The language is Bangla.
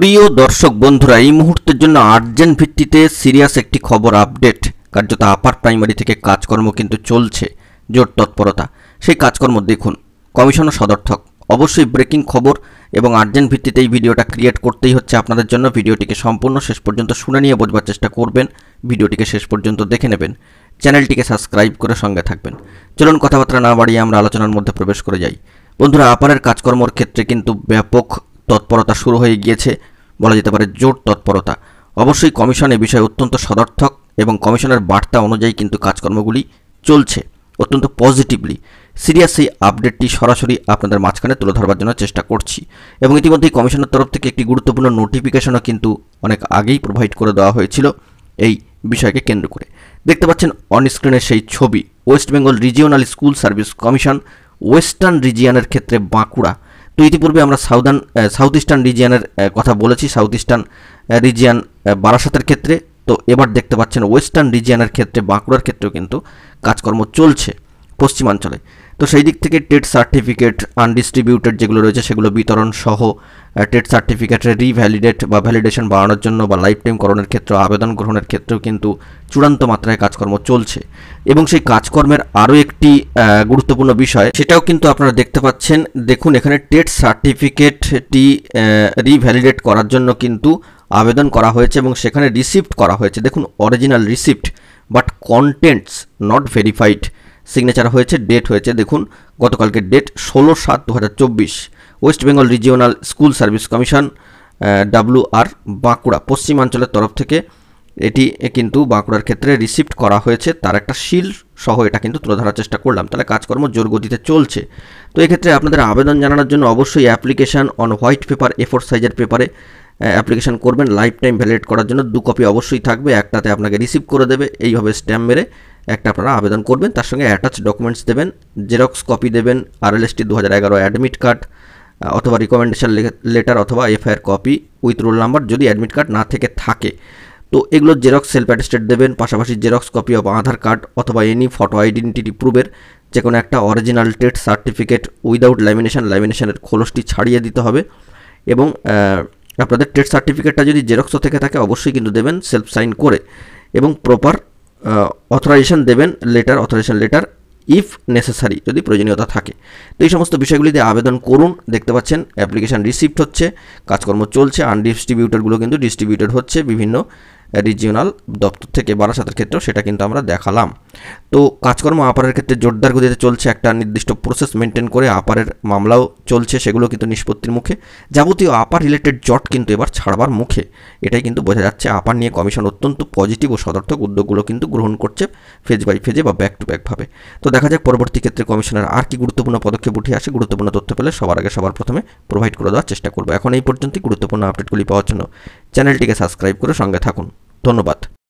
প্রিয় দর্শক বন্ধুরা, এই মুহূর্তের জন্য আর্জেন্ট ভিত্তিতে সিরিয়াস একটি খবর আপডেট। কার্যত আপার প্রাইমারি থেকে কাজকর্ম কিন্তু চলছে, জোর তৎপরতা। সেই কাজকর্ম দেখুন, কমিশনার সদর্থক। অবশ্যই ব্রেকিং খবর এবং আর্জেন্ট ভিত্তিতে এই ভিডিওটা ক্রিয়েট করতেই হচ্ছে আপনাদের জন্য। ভিডিওটিকে সম্পূর্ণ শেষ পর্যন্ত শুনে নিয়ে বোঝবার চেষ্টা করবেন, ভিডিওটিকে শেষ পর্যন্ত দেখে নেবেন, চ্যানেলটিকে সাবস্ক্রাইব করে সঙ্গে থাকবেন। চলুন কথাবার্তা না বাড়িয়ে আমরা আলোচনার মধ্যে প্রবেশ করে যাই। বন্ধুরা, আপারের কাজকর্মের ক্ষেত্রে কিন্তু ব্যাপক তৎপরতা শুরু হয়ে গিয়েছে, বলা যেতে পারে জোর তৎপরতা। অবশ্যই কমিশন এ বিষয়ে অত্যন্ত সদর্থক এবং কমিশনের বার্তা অনুযায়ী কিন্তু কাজকর্মগুলি চলছে অত্যন্ত পজিটিভলি। সিরিয়াস এই আপডেটটি সরাসরি আপনাদের মাঝখানে তুলে ধরবার জন্য চেষ্টা করছি এবং ইতিমধ্যেই কমিশনের তরফ থেকে একটি গুরুত্বপূর্ণ নোটিফিকেশনও কিন্তু অনেক আগেই প্রোভাইড করে দেওয়া হয়েছিল এই বিষয়কে কেন্দ্র করে। দেখতে পাচ্ছেন অন স্ক্রিনে সেই ছবি। West Bengal regional school service commission western রিজিয়নের ক্ষেত্রে বাঁকুড়া। তো ইতিপূর্বে আমরা সাউথ ইস্টার্ন রিজিয়নের কথা বলেছি, সাউথ ইস্টার্ন রিজিয়ন বারাসাতের ক্ষেত্রে। তো এবার দেখতে পাচ্ছেন ওয়েস্টার্ন রিজিয়নের ক্ষেত্রে বাঁকুড়ার ক্ষেত্রেও কিন্তু কাজকর্ম চলছে পশ্চিমাঞ্চলে। তো সেই দিক থেকে টেট সার্টিফিকেট আনডিস্ট্রিবিউটেড যেগুলো রয়েছে সেগুলো বিতরণ সহ টেট সার্টিফিকেটের রিভ্যালিডেট বা ভ্যালিডেশন বাড়ানোর জন্য বা লাইফ টাইম করণের ক্ষেত্রে আবেদন গ্রহণের ক্ষেত্রেও কিন্তু চূড়ান্ত মাত্রায় কাজকর্ম চলছে। এবং সেই কাজকর্মের আরও একটি গুরুত্বপূর্ণ বিষয়, সেটাও কিন্তু আপনারা দেখতে পাচ্ছেন। দেখুন, এখানে টেট সার্টিফিকেটটি রিভ্যালিডেট করার জন্য কিন্তু আবেদন করা হয়েছে এবং সেখানে রিসিপ্ট করা হয়েছে। দেখুন, original receipt but contents not verified. Signature হয়েছে, ডেট হয়েছে দেখুন গতকালকে date 16/7/2024। West Bengal regional school service commission WR Bankura পশ্চিমাঞ্চলের তরফ থেকে এটি কিন্তু বাঁকুড়ার ক্ষেত্রে রিসিপ্ট করা হয়েছে, তার একটা সিল সহ এটা কিন্তু তুলে ধরার চেষ্টা করলাম। তাহলে কাজকর্ম জোর গতিতে চলছে। তো এক্ষেত্রে আপনাদের আবেদন জানানোর জন্য অবশ্যই application on white paper A4 সাইজের পেপারে অ্যাপ্লিকেশান করবেন। লাইফ টাইম ভ্যালিডেট করার জন্য 2 কপি অবশ্যই থাকবে, একটাতে আপনাকে রিসিভ করে দেবে, এইভাবে স্ট্যাম্প মেরে একটা আপনারা আবেদন করবেন। তার সঙ্গে অ্যাটাচ ডকুমেন্টস দেবেন, জেরক্স কপি দেবেন, RLST 2011 অ্যাডমিট কার্ড অথবা রিকমেন্ডেশন লেটার অথবা FIR copy with roll number যদি অ্যাডমিট কার্ড না থেকে থাকে। তো এগুলো জেরক্স সেলফ অ্যাটেস্টেড দেবেন, পাশাপাশি xerox copy of Aadhaar card অথবা এনি ফটো আইডেন্টিটি প্রুফের যে কোনো একটা অরিজিনাল টেট সার্টিফিকেট উইদাউট ল্যামিনেশনের খোলসটি ছাড়িয়ে দিতে হবে। এবং আপনাদের টেট সার্টিফিকেটটা যদি জেরক্সও থেকে থাকে অবশ্যই কিন্তু দেবেন সেলফ সাইন করে, এবং প্রপার অথরাইজেশন দেবেন, অথরাইজেশন লেটার ইফ নেসেসারি যদি প্রয়োজনীয়তা থাকে। তো এই সমস্ত বিষয়গুলি দিয়ে আবেদন করুন। দেখতে পাচ্ছেন অ্যাপ্লিকেশান রিসিপ্ট হচ্ছে, কাজকর্ম চলছে। আনডিস্ট্রিবিউটেডগুলো কিন্তু ডিস্ট্রিবিউটেড হচ্ছে বিভিন্ন রিজিওনাল দপ্তর থেকে। বারাসাতের ক্ষেত্রেও সেটা কিন্তু আমরা দেখালাম। তো কাজকর্ম আপারের ক্ষেত্রে জোরদার গতিতে চলছে, একটা নির্দিষ্ট প্রসেস মেনটেন করে আপারের মামলাও চলছে, সেগুলো কিন্তু নিষ্পত্তির মুখে। যাবতীয় আপার রিলেটেড জট কিন্তু এবার ছাড়বার মুখে, এটাই কিন্তু বোঝা যাচ্ছে। আপার নিয়ে কমিশন অত্যন্ত পজিটিভ ও সদর্থক উদ্যোগগুলো কিন্তু গ্রহণ করছে ফেজ বাই ফেজে বা ব্যাক টু ব্যাকভাবে। তো দেখা যাক পরবর্তী ক্ষেত্রে কমিশনের আর কি গুরুত্বপূর্ণ পদক্ষেপ উঠে আসে। গুরুত্বপূর্ণ তথ্য পেলে সবার আগে সবার প্রথমে প্রোভাইড করে দেওয়ার চেষ্টা করবো। এখন এই পর্যন্তই। গুরুত্বপূর্ণ আপডেটগুলি পাওয়ার জন্য চ্যানেলটিকে সাবস্ক্রাইব করে সঙ্গে থাকুন। ধন্যবাদ।